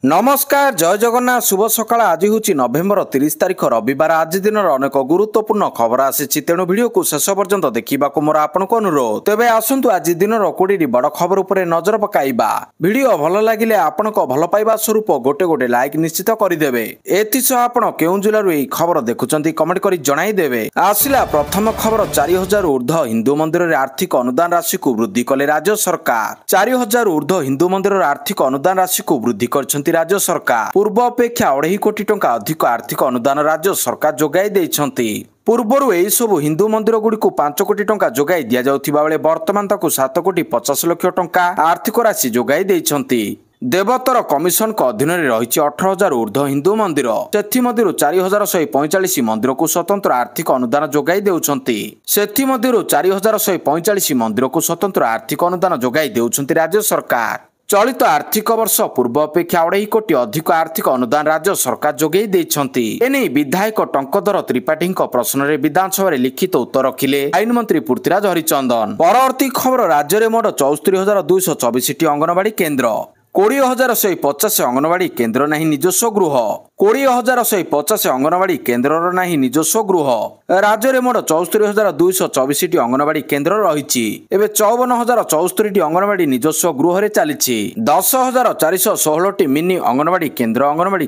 नमस्कार जय जगन्नाथ शुभ सकाळ आज हूँ नवेम्बर 30 तारिख रविवार आज दिन अनेक गुरुत्वपूर्ण खबर आसी तेणु भिडियो को शेष पर्यंत देखा मोर आपको अनुरोध तेज आसतु आज दिन 20 बड़ खबर उपर नजर पकाइबा भिडियो भल लगे आपण भल पाइबा स्वरूप गोटे गोटे लाइक निश्चित करदे एसह आपण केउ जिलू यह खबर देखुं कमेंट कर जनईदेवे आसला प्रथम खबर 4000 ऊर्ध्व हिंदू मंदिर में आर्थिक अनुदान राशि को वृद्धि कले राज्य सरकार 4000 ऊर्ध्व हिंदू मंदिर में आर्थिक अनुदान राशि को वृद्धि कर राज्य सरकार पूर्व अपेक्षा 2.5 कोटी टंका अधिक आर्थिक अनुदान राज्य सरकार जोगाई देइछंती। पूर्वर यही सब हिंदू मंदिर गुड़ी 5 कोटी टंका जोगाई दि जाउथिबा बेले वर्तमान ताकू 7 कोटी 50 लाख टंका आर्थिक राशि जोगाई देइछंती। देवतर कमिशन को अधीन में रही 18,000 ऊर्ध्व हिंदू मंदिर से 4,145 मंदिर को स्वतंत्र आर्थिक अनुदान जोगाई देउछंती। सेथि मध्यरु 4,145 मंदिर को स्वतंत्र आर्थिक अनुदान जोगाई देउछंती राज्य सरकार। चलित आर्थिक वर्ष पूर्व अपेक्षा 2.5 कोटी अधिक आर्थिक अनुदान राज्य सरकार जोगाई देइछंती। एने विधायक टंकधर त्रिपाठी प्रश्न में विधानसभा लिखित उत्तर रखिले आईन मंत्री पृथ्वीराज हरिचंदन। परवर्ती खबर राज्य में मोट 74,224 अंगनवाड़ी केन्द्र 20,150 अंगनवाड़ी केन्द्र नहीं निजस्व गृह 20,150 अंगनवाड़ी केन्द्र नहीं निजस्व गृह राज्य में मोट 74,224 अंगनवाड़ी केन्द्र रही 54,074 अंगनवाड़ी निजस्व गृह चली 10,416 मिनी अंगनवाड़ी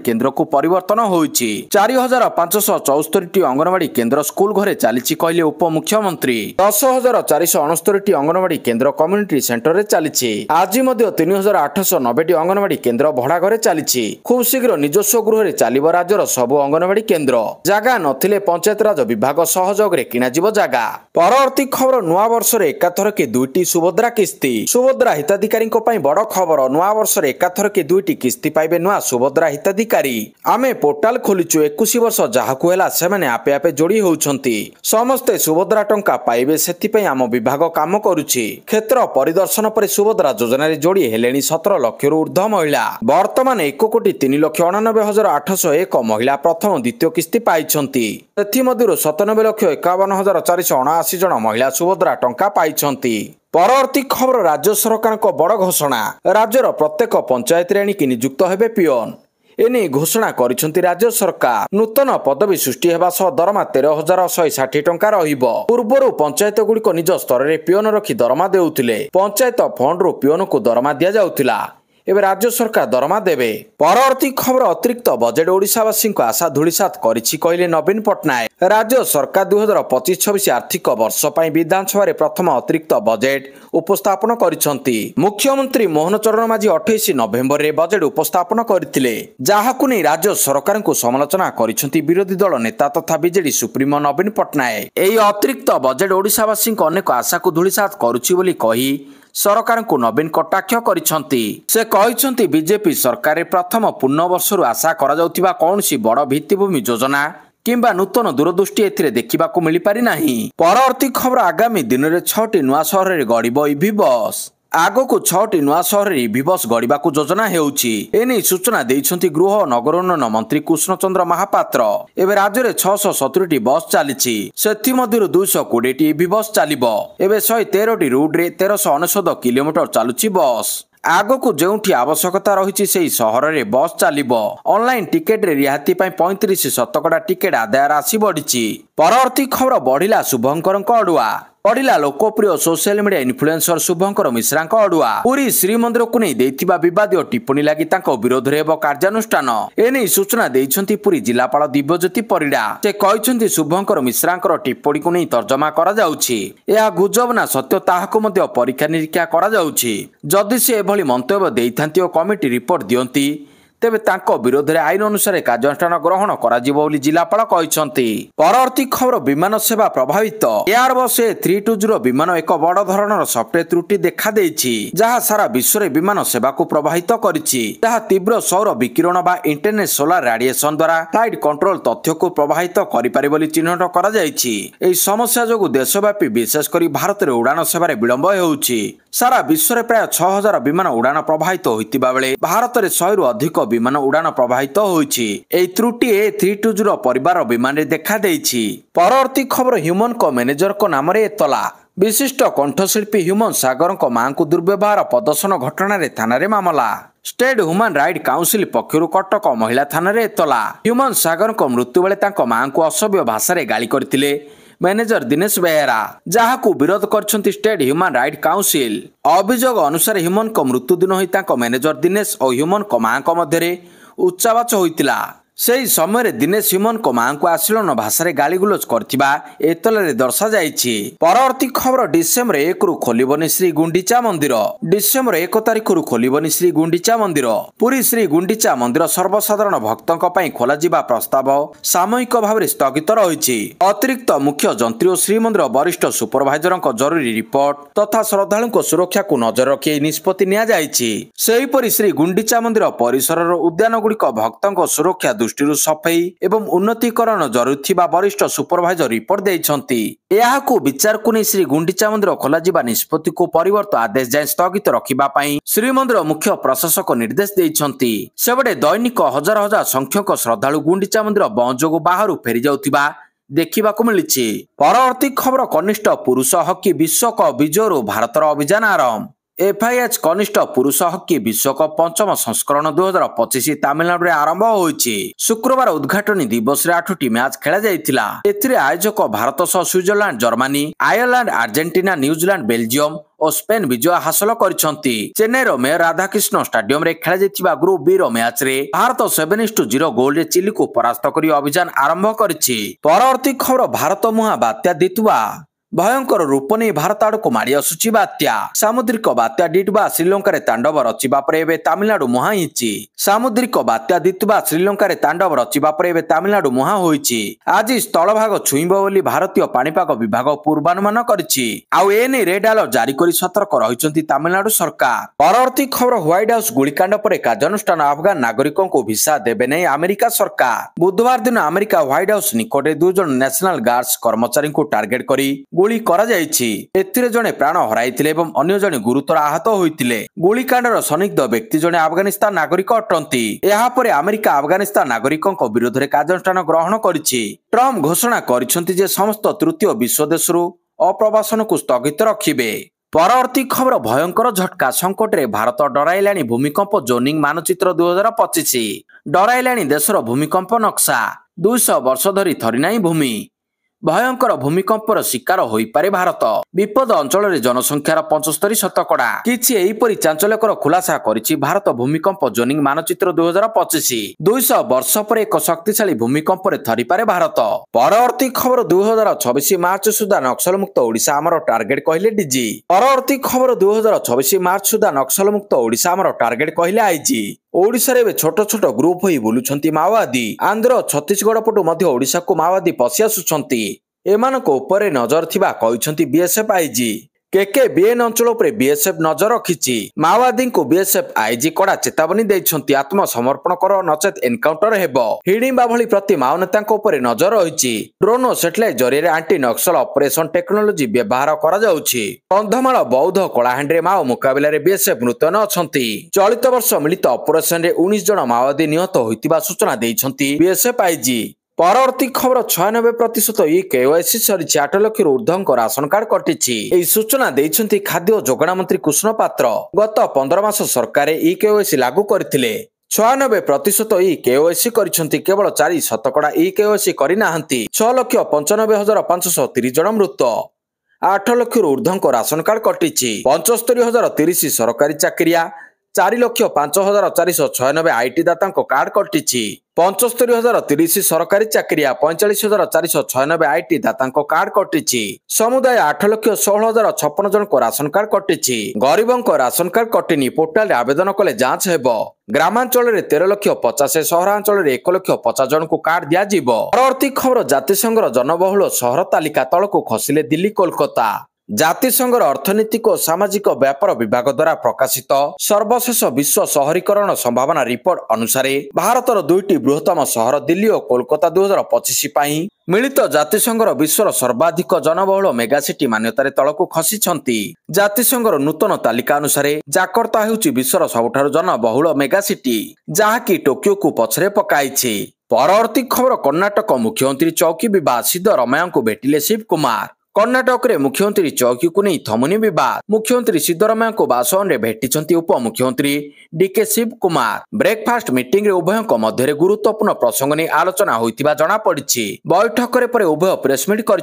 केन्द्र को परिवर्तन होइछि 4,574 अंगनवाड़ी केन्द्र स्कूल घरे चली कहले उपमुख्यमंत्री 10,469 अंगनवाड़ी केन्द्र कम्युनिटी सेंटर रे चली आज 3,890 अंगनवाड़ी केन्द्र भड़ा घरे चली खूब शीघ्र निजस्व गृह चलिब राज्यर सबु अंगनवाड़ी केन्द्र जगह नथिले पंचायत राज विभाग सहयोग रे किना जीव जगह। परवर्ती खबर नुआ वर्ष रे एकाथर के 2टी सुभद्रा किस्ती सुभद्रा हिताधिकारी बड़ खबर नुआ वर्ष रे एकाथर के 2टी किस्ती पाइबे नुआ सुभद्रा हिताधिकारी आमे पोर्टाल खोलिचु 21 वर्ष जहाकु हेला सेमाने आपे आपे जोड़ी होउछंती समस्ते सुभद्रा टंका पाइबे सेति पई आम विभाग काम करूछि क्षेत्र परिदर्शन पर सुभद्रा योजना रे जोड़ी हेलेनी 17 लाख ऊर्ध्व महिला वर्तमान 1,93,99,801 महिला प्रथम द्वितीय किस्ती पाइछंती सेथिमध्यरु 97,51,479 जन महिला सुभद्रा टंका पाइछंती। परवर्ती खबर राज्य सरकार को बड़ घोषणा राज्यर प्रत्येक पंचायत रे एणिकी नियुक्त हेबे पिओन एने घोषणा करिसेंती राज्य सरकार नूतन पदवी सृष्टि हेबा सह दरमा 13,160 टंका रहिबो पूर्वरु पंचायत गुड़िक निज स्तर रे पिओन रखी दरमा देउथिले पंचायत फंड रु पिओन को दरमा दिया जाउथिला एवं राज्य सरकार दरमा देवे। परवर्ती खबर अतिरिक्त बजेट ओडिशावासी को आशा धूलिसात करिछि कहले नवीन पट्टनायक राज्य सरकार 2025-26 आर्थिक वर्ष पई विधानसभा रे प्रथम अतिरिक्त बजेट उपस्थापन करिसंती मुख्यमंत्री मोहन चरण माझी 28 नवेम्बर रे बजेट उपस्थापन करथिले जाहाकु नै राज्य सरकार को समालोचना करिसंती विरोधी दल नेता तथा बीजेडी सुप्रीमो नवीन पट्टनायक एई अतिरिक्त बजेट ओडिशावासी को अनेक आशा को धूलिसात करुछि बोली कही सरकार को नवीन कटाक्ष करिसंती से कहिसंती बीजेपी सरकार प्रथम पूर्ण वर्ष आशा करा जाउथिबा कौनसी बड़ भित्तिभूमि योजना किंबा नूतन दूरदृष्टि एथिरे देखिबाकू मिली पारि नाही। परवर्ती खबर आगामी दिन में 6टी नुआ सहर रे गड़िबो ईवी बस आगो को 6टी नुआ सहर ईवी बस गड़िबाकू योजना हेउछि एने सूचना देइछंती गृह और नगर उन्नयन मंत्री कृष्णचंद्र महापात्र एबे राज्य में 670 बस चली सेथि मध्यरु 220 ईवी बस चलिबो एबे 113 रूट रे 1399 किलोमीटर चलुछि बस आगो को जोठी आवश्यकता रही से सहर रे बस चलिबो ऑनलाइन टिकेट रे रिहाती 35% टिकेट आदाय राशि बढ़ी। परवर्ती खबर बढ़िला शुभंकर अड़ुआ बढ़िला लोकप्रिय सोशल मीडिया इन्फ्लुएंसर शुभंकर मिश्रा अड़ुआ पुरी श्रीमंदिर को नहीं देथिबा विवादित टिप्पणी लगी विरोध रे कार्यानुष्ठान एने सूचना देइछंती पुरी जिलापाल दिव्यज्योति परिडा से कहिसंती शुभंकर मिश्रा टिप्पणी को नहीं तर्जमा करा जाउछि एहा गुजब ना सत्य ताहाको मध्य परीक्षा निरीक्षा करा जाउछि जदि से एभली मंतव्य देइथांती ओ कमिटी रिपोर्ट दियंती तेबे तांको विरोध रे आईन अनुसार कार्यानुष्ठान ग्रहण करा जिवो बोली जिलापाल कहिसंती। परवर्ती खबर विमान सेवा प्रभावित एयरबस A320 विमान एक बड़ धरणर सॉफ्टवेयर त्रुटि देखा देइछि जहा सारा विश्व रे विमान सेवा को प्रभावित करिछि जहा तीव्र सौर विकिरण बा इंटरनेट सोलार रेडिएशन द्वारा फ्लाइट कंट्रोल तथ्य को प्रभावित करि पारि बोली चिन्हट करा जाइछि। एई समस्या जोगु देशव्यापी विशेष करी भारत रे उड़ान सेवा रे विलंब हेउछि सारा विश्व रे प्राय 6,000 विमान उड़ान प्रभावित होइतिबा बेले भारत रे 100 रु अधिक विमान उड़ान प्रभावित होइछि एई त्रुटि A320 परिवार विमान रे देखा देइछि। परवर्ती खबर ह्यूमन को मैनेजर को नाम रे एतला विशिष्ट कंठशिल्पी ह्यूमन सागर मां को दुर्व्यवहार प्रदर्शन घटना थाना मामला स्टेट ह्यूमन राइट काउंसिल पक्षर कटक महिला थाना एतला ह्यूमन सागर मृत्यु बेले मां को असभ्य भाषा गाली करते मैनेजर दिनेश बेहेरा जहां विरोध कर स्टेट ह्यूमन राइट काउंसिल अभियोग अनुसार ह्यूमन मृत्यु दिन ही मैनेजर दिनेश और ह्यूमन मां मध्य उच्चावाच होता ସେହି ସମୟରେ ଦିନେଶ ହ୍ୟୁମନଙ୍କ ମାଙ୍କୁ ଆଶ୍ଳୀଳ ଭାଷାରେ ଗାଳିଗୁଲଜ କରିଥିବା ଏତଲାରେ ଦର୍ଶାଯାଇଛି। ପରବର୍ତ୍ତୀ ଖବର ଡିସେମ୍ବର 1ରୁ ଖୋଲିବନି ଶ୍ରୀ ଗୁଣ୍ଡିଚା ମନ୍ଦିର। ଡିସେମ୍ବର 1 ତାରିଖରୁ ଖୋଲିବନି ଶ୍ରୀ ଗୁଣ୍ଡିଚା ମନ୍ଦିର। ପୁରୀ ଶ୍ରୀ ଗୁଣ୍ଡିଚା ମନ୍ଦିର ସର୍ବସାଧାରଣ ଭକ୍ତଙ୍କ ପାଇଁ ଖୋଲାଯିବା ପ୍ରସ୍ତାବ ସାମୟିକ ଭାବରେ ସ୍ଥଗିତ ରହିଛି। ଅତିରିକ୍ତ ମୁଖ୍ୟ ଯନ୍ତ୍ରୀ ଓ ଶ୍ରୀମନ୍ଦିର ବରିଷ୍ଠ ସୁପରଭାଇଜରଙ୍କ ଜରୁରୀ ରିପୋର୍ଟ ତଥା ଶ୍ରଦ୍ଧାଳୁଙ୍କ ସୁରକ୍ଷାକୁ ନଜର ରଖି ଏହି ନିଷ୍ପତ୍ତି ନିଆଯାଇଛି। ସେହିପରି ଶ୍ରୀ ଗୁଣ୍ଡିଚା ମନ୍ଦିର ପରିସରର ଉଦ୍ୟାନଗୁଡ଼ିକ ଭକ୍ତଙ୍କ ସୁରକ୍ଷା दृष्टि सफाई एवं उन्नतीकरण जरूरी थिबा वरिष्ठ सुपरभाइजर रिपोर्ट देइछंती। एहाकु विचार को नहीं श्री गुंडीचा मंदिर खोलाजिबा निष्पत्ति को परिवर्तन आदेश जाए स्थगित रखिबा पई श्रीमंदिर मुख्य प्रशासक निर्देश देइछंती। सेबडे दैनिक हजार हजार संख्यक श्रद्धालु गुंडीचा मंदिर बंजोग बाहरु फेरी जाउथिबा देखिबाकु मिलिछि। परवर्ती खबर कनिष्ठ पुरुष हॉकी विश्वकप विजयरु भारतर अभियान आरंभ। एफआईएच कनिष्ठ पुरुष हॉकी विश्वकप पंचम संस्करण 2025 तमिलनाडु आरंभ होइछि। शुक्रवार उद्घाटनी दिवस 8टी मैच खेला जाइतिला। एथिरे आयोजक भारत सह Switzerland Germany Ireland Argentina New Zealand Belgium और स्पेन विजय हासिल करिसंती। चेन्नईर मेयर राधाकृष्ण स्टेडियम रे खेला जाइतिबा ग्रुप बी रो मैच रे भारत 7-0 गोल रे चिली को परास्त करी अभियान आरंभ करिछि। परवर्ती खबर भारत मुहा बात्या दितुवा भयंकर रूप नहीं भारत आड़ को माड़ी आसुची बात्या। सामुद्रिक बात्या डिटुवा श्रीलंका तांडव रचिबा परे एबे तमिलनाडु मुहा होइछि। सामुद्रिक बात्या दितुवा श्रीलंका तांडव रचिबा परे एबे तमिलनाडु मुहा होइछि। आज स्थलभाग छुईब बोली भारतीय पाणीपाग विभाग पूर्वानुमान करिछि। आउ एने रेड अलर्ट जारी करी सतर्क रहिसंती तमिलनाडु सरकार। परवर्ती खबर व्हाइट हाउस गुलिकांड पर कार्यानुष्ठान अफगान नागरिकों को भिसा देबे नहीं अमेरिका सरकार। बुधवार दिन अमेरिका व्हाइट हाउस निकटे 2 जन नेशनल गार्ड्स कर्मचारी को टार्गेट करी गुली करा जायछि। एथिरे जणे प्राण हराइथिले एवं अन्य जणे गुरुतर आहत होइथिले। गुलिकांडर संदिग्ध व्यक्ति जणे अफगानिस्तान नागरिक अटंती। एहा परे अमेरिका अफगानिस्तान नागरिकों विरोध में कार्यानुष्ठान ग्रहण करिछि। ट्रम्प घोषणा करिसंती जे समस्त तृतीय विश्व देशरू अप्रवासन को स्थगित रखिबे। परवर्ती खबर भयंकर झटका संकट रे भारत डराइलाणी भूमिकंप जोनिंग मानचित्र 2025 डराइलाणी देशर भूमिकंप नक्शा। 200 वर्ष धरी थरी नाही भूमि। भयंकर भूमिकंपर शिकार होई पारे भारत। विपद अंचल रे जनसंख्यार 75% किछि एहिपरि चांचल्यकर खुलासा करिछि भारत भूमिकंप जोनिंग मानचित्र 2025। 200 वर्ष पर एक शक्तिशाली भूमिकंप रे थरी पारे भारत। परवर्ती खबर 2026 मार्च सुधा नक्सल मुक्त ओडिशा हमर टार्गेट कहले डीजी। परवर्ती खबर 2026 मार्च सुधा नक्सल मुक्त ओडिशा हमर टार्गेट कहले आईजी। ओडिशा रे छोट छोट ग्रुप होई बुलुछंती माओवादी। आंध्र छत्तीसगढ़ पटु मध्य ओडिशा को माओवादी पसि आसुछंती। एमानको उपरे नजर थिबा कहिसंती बीएसएफ आईजी। केकेबीएन अंचल उपरे बीएसएफ नजर रखिछि। माओवादी को बीएसएफ आईजी कड़ा चेतावनी दैछंती आत्मसमर्पण कर नचेत एनकाउंटर हेबो। हिडिंबा भली प्रति माओ नेतांको उपरे नजर रहिछि। ड्रोन और सैटेलाइट जरिए एंटी नक्सल ऑपरेशन टेक्नोलॉजी व्यवहार करा जाउछि। कंधमाल बौद्ध कलाहांडी माओ मुकाबिला रे बीएसएफ मुतयन अछंती। चलित वर्ष मिलित ऑपरेशन रे 19 जन माओवादी निहत होइतिबा सूचना दैछंती बीएसएफ आईजी। परवर्ती खबर 96% ई केवाईसी सरी 8 लाख ऊर्ध्वक राशन कार्ड कटिछि। एही सूचना दैछंती खाद्य और जोगाण मंत्री कृष्ण पात्र। गत 15 मास सरकार ई केवाईसी लागू करथिले। 96% ई केवाईसी करिसंती। केवल 4% ई केवाईसी करि नाहंती। 6,95,530 जन मृत। 8 लाख ऊर्ध्वक राशन कार्ड कटिछि। 75,030 सरकारी चाकरिया 4,05,496 आईटी दाता कार्ड कटिछि। 75,030 सरकारी चाकरिया 45,496 आईटी दाता कार्ड कटिछि। समुदाय 8,16,056 जन को राशन कार्ड कटिछि। गरीबों को राशन कार्ड कटिनी। पोर्टाल रे आवेदन कले जांच हेबो। ग्रामांचल रे 13,50,000 सहरांचल रे 1,50,000 जन को कार्ड दिया जिवो। परवर्ती खबर जातिसंघर जनबहुल सहर तालिका तलको खसिले दिल्ली कोलकाता। जातिसंघर अर्थनैतिक और सामाजिक व्यापार विभाग द्वारा प्रकाशित सर्वशेष विश्व शहरीकरण संभावना रिपोर्ट अनुसार भारतर 2टी बृहत्तम सहर दिल्ली और कोलकाता 2025 पाई मिलित जातिसंघर विश्वर सर्वाधिक जनबहुल मेगासिटी मान्यतार तलको खसिछंती। जातिसंघर नूतन तालिका अनुसार जाकर्ता हेउची विश्वर सबुठारु जनबहुल मेगासिटी जहाँकि टोकियो को पछरे पकाइछि। परवर्ती खबर कर्णाटक मुख्यमंत्री चौकी विवाद सिद्धरमैया को भेटिले शिव कुमार। कर्णाटक मुख्यमंत्री चौकी को नहीं थमुनी बद मुख्यमंत्री सिद्धरामैया बासभवन भेटी उपमुख्यमंत्री DK Shivakumar breakfast meeting रे उभय मध्य गुरुत्वपूर्ण प्रसंग नहीं आलोचना होता जना पड़ी। बैठक पर उभय प्रेसमिट कर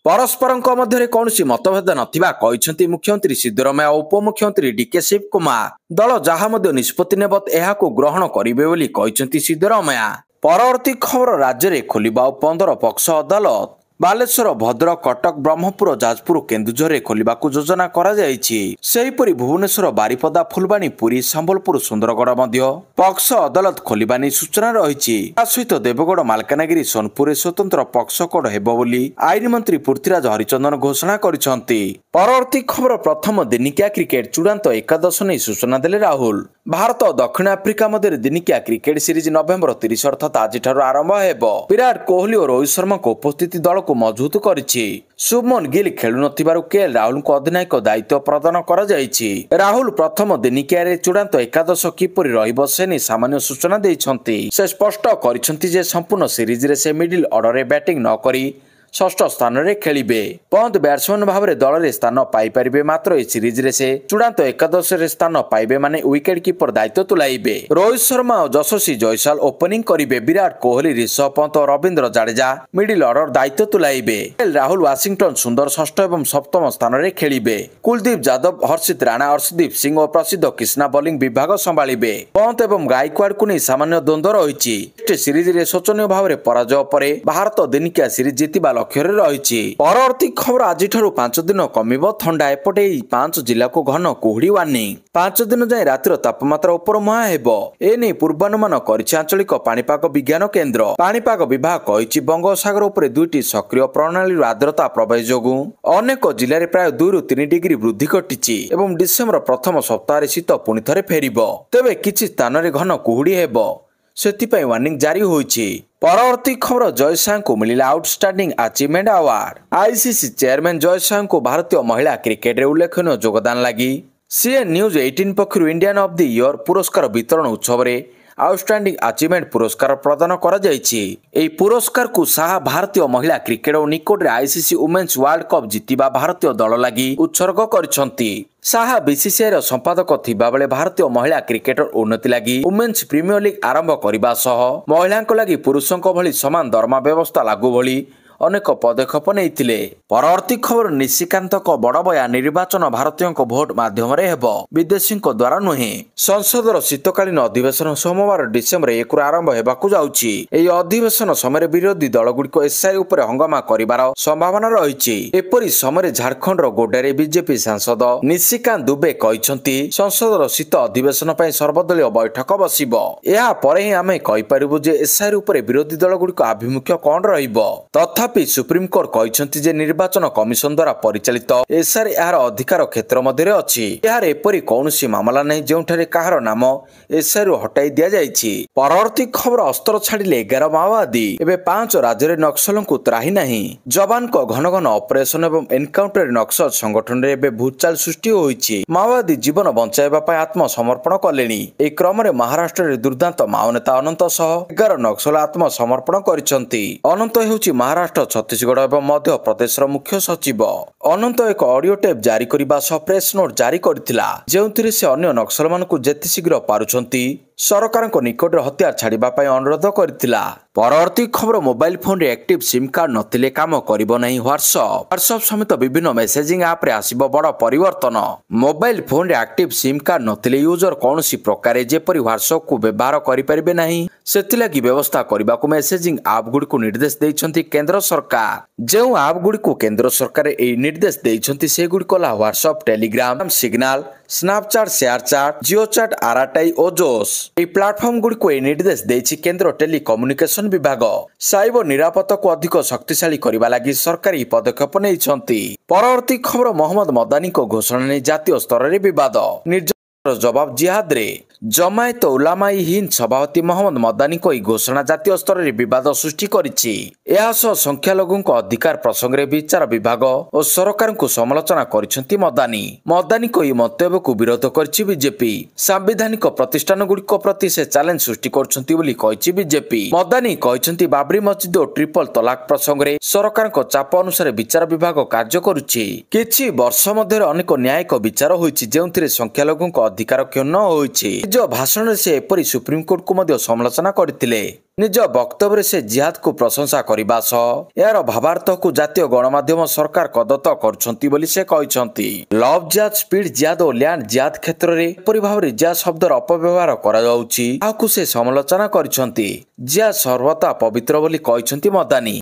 परस्पर मध्य कौन मतभेद नथिबा कहिसेंती मुख्यमंत्री सिद्धरामैया और उपमुख्यमंत्री डीके शिव कुमार दल जहां निष्पत्ति नेब एहाकु ग्रहण करिवे बोली कहिसेंती सिद्धरामैया। परवर्ती खबर राज्य में खोलिबा 15 पक्ष अदालत बालेश्वर भद्रक कटक ब्रह्मपुर जाजपुर केन्दुझर खोलिबा योजना करा जायछि। सेहिपरि भुवनेश्वर बारिपदा फुलबाणी पुरी संबलपुर सुंदरगढ़ मध्य पक्ष अदालत खोलिबा नै सूचना रहिछि। सहित देवगढ़ मालकानगिरी सोनपुर स्वतंत्र पक्ष कोड हेबो बोली आईन मंत्री पृथ्वीराज हरिचंदन घोषणा करिसंती। परवर्ती खबर प्रथम दिनिकिया क्रिकेट चूड़ांत एकादश नै सूचना देले राहुल। भारत और दक्षिण आफ्रिका मध्य दिनिकिया क्रिकेट सीरीज नवेम्बर 30 अर्थात आज आरंभ हेबो। विराट कोहली और रोहित शर्मा को उपस्थिति दल को मजबूत करिछि। शुभमन गिल खेलु नथिबारु केएल राहुल को अधिनायक दायित्व प्रदान करा जायछि। राहुल प्रथम दिनिकिया रे चूड़ांत एकादश किपरि रहिबो से नै सामान्य सूचना दैछंती। से स्पष्ट करिसंती जे संपूर्ण सीरीज रे से मिडिल ऑर्डर रे बैटिंग न करी षष्ठ स्थान रे खेलिबे। पंत बैट्समैन भाव में दल रे स्थान पाई परिबे। मात्र ए सीरीज रे से चूड़ांत एकादश रे स्थान पाइबे माने विकेट कीपर दायित्व तुलाइबे। रोहित शर्मा और यशस्वी जयसवाल ओपनिंग करिबे। विराट कोहली ऋषभ पंत और रविंद्र जाडेजा मिडिल ऑर्डर दायित्व तुलाइबे। राहुल वाशिंगटन सुंदर षष्ठ एवं सप्तम स्थान रे खेलिबे। कुलदीप यादव हर्षित राणा अर्शदीप सिंह और प्रसिद्ध कृष्णा बोलिंग विभाग संभालिबे। पंत एवं गायकवाड़ को नहीं सामान्य द्वंद्व रहिछि। सीरीज रे शोचनीय भाव में पराजय परे भारत दिनिकिया सीरीज जीतिबा लक्ष्य रही। परवर्ती खबर आज 5 दिन कमिब थंडा। एपटे 5 जिला को घन कुहुड़ी वार्निंग। 5 दिन जाए रातिर तापमात्रा उपर मुहां हेबो। एने पूर्वानुमान करिछि आंचलिक पाणीपाग विज्ञान केन्द्र। पाणीपाग विभाग कहिछि बंगोपसागर उपरे 2टी सक्रिय प्रणाली आर्द्रता प्रवाह जोगु अनेक जिले में प्राय 2 ରୁ 3 डिग्री वृद्धि घटिछि एवं डिसेम्बर प्रथम सप्ताह शीत पुणी थे फेरिबो। तेबे किछि स्थान में घन कुहुड़ी हेबो सेतिपई वार्निंग जारी होइछि। परवर्ती खबर जय शाह को मिलिला outstanding achievement award. ICC chairman Jay Shah को भारतीय महिला क्रिकेट रे उल्लेखनीय योगदान लगी सीएन न्यूज 18 पक्षरु इंडियन ऑफ द ईयर पुरस्कार वितरण उत्सव रे आउटस्टैंडिंग अचीवमेंट पुरस्कार प्रदान करा जायछि। एई पुरस्कार को शाह भारतीय महिला क्रिकेट और निकट रे आईसीसी वुमेन्स वर्ल्ड कप जीतिबा भारतीय दल लागि उत्सर्ग करिसंती। शाह बीसीसीआई रो संपादक थिबा बेले भारतीय महिला क्रिकेटर उन्नति लागि वुमेन्स प्रीमियर लीग आरंभ करिबा सह महिलांक लागि पुरुषंक भली समान दरमा व्यवस्था लागू भली अनेक पदक्षेप नैथिले। परवर्ती खबर निशिकांत बड़ बया निर्वाचन भारतीयों भोट माध्यम विदेशी द्वारा नुहे। संसदर शीतकालीन अधिवेशन सोमवार डिसेम्बर 1 आरंभ हेबाकु जाउछि। एई अधिवेशन समय विरोधी दलगुड़िक एसआई उपर हंगामा करिवार संभावना रहिछि। एपरि समय झारखंड गोड्डारे बीजेपी सांसद निशिकांत दुबे कहिसंती संसदर शीत अधिवेशन पई सर्वदलीय बैठक बसिबो। एहा परे ही आमे कहि परिबु जे एसआई उपर विरोधी दलगुड़िक आभिमुख्य कोन रहिबो। तथापि सुप्रीमकोर्ट कहिसंती जे निर्वाचन कमिशन द्वारा परिचालित एसआर यार अधिकार क्षेत्र मध्य अछि। यार एपरि कौनसी मामला नहीं जेउठारे काहार नाम एसआर हटाई दिया जायछि। परवर्ती खबर अस्त्र छाड़िले 11 माओवादी। एबे 5 राज्य में नक्सलों को त्राही नहीं। जवान को घन घन ऑपरेशन एवं एनकाउंटर नक्सल संगठन रे एबे भूचाल सृष्टि होइछि। माओवादी जीवन बंचाइबा पय आत्मसमर्पण कलेनी। ए क्रम रे महाराष्ट्र रे दुर्दांत माओ नेता अनंत सह 11 नक्सल आत्मसमर्पण करिसंती। अनंत हेउछि महाराष्ट्र छत्तीसगढ़ एवं मध्य प्रदेश मुख्य सचिव। अनंत एक ऑडियो टेप जारी करने सह प्रेस नोट जारी करथिला जेउथिरे से अन्य नक्सल मानकु जेति शीघ्र पारुछंती सरकार निकट हथियार छाड़िबा पय अनुरोध करथिला। परवर्ती खबर मोबाइल फोन रे एक्टिव सिम कार्ड नथिले काम करिबो नहीं व्हाट्सएप समेत विभिन्न मेसेजिंग ऐप रे आसीबो बड़ परिवर्तन। मोबाइल फोन रे एक्टिव सिम कार्ड नथिले यूजर कोनोसी प्रकार जेपरि व्हाट्सएप को व्यवहार करि परिबे नहीं सेतिलागी व्यवस्था करबाकू मेसेजिंग ऐप गुडी को निर्देश दैछंती केंद्र सरकार। जेउ ऐप गुडी को केंद्र सरकार ए निर्देश दैछंती से गुडी कोला WhatsApp Telegram Signal Snapchat ShareChat JioChat RRT और जोश। এই প্ল্যাটফর্ম গুড়িক এই নির্দেশ দিয়েছে কেন্দ্র টেলিকম্ୟୁନିକେସନ ବିଭାଗ। ସାଇବର ନିରାପତ୍ତାକୁ ଅଧିକ ଶକ୍ତିଶାଳୀ କରିବା ଲାଗି ସରକାରୀ ପଦକ୍ଷେପ ନେଇଛନ୍ତି। ପରବର୍ତ୍ତୀ ଖବର ମହମ୍ମଦ ମଦାନୀଙ୍କ ଘୋଷଣା ନେଇ ଜାତୀୟ ସ୍ତରରେ ବିବାଦ। जवाब जिहाद रे जमायत उलामाई हिंद सभापति मोहम्मद मदानी को घोषणा जातीय स्तर में विवाद सृष्टि करिछि। एहा सह संख्यालघु अधिकार प्रसंग में विचार विभाग और सरकार को समालोचना करिसेंति मदानी। मदानी को मंतव्य को विरोध करिछि बीजेपी। सांविधानिक प्रतिष्ठान गुड़िक प्रति से चैलेंज सृष्टि करछंती बोली कहिछि बीजेपी। मदानी कहिसेंति बाबरी मस्जिद और ट्रिपल तलाक प्रसंग में सरकार को चाप अनुसार विचार विभाग कार्य करुछि। किछि वर्ष मध्य अनेक न्यायिक विचार होइछि जेउथिरे संख्यालघु अधिकार क्षुण्ण होइछि। निज भाषण से एपरी सुप्रीमकोर्ट को मध्य समालोचना करथिले। निज वक्तव्य से जिहाद को प्रशंसा करने सह यार भावार्थ को जातीय गणमाध्यम सरकार कदत्त करछंती बोली से कहिसंती। लव जिहाद, स्पीड जिहाद और लैंड जिहाद क्षेत्र में एपरी भाव जिहाद शब्दर अपव्यवहार करा जाउछि, ताहाकु से समालोचना करछंती। जिहाद सर्वथा पवित्र बोली कहिसंती मदानी।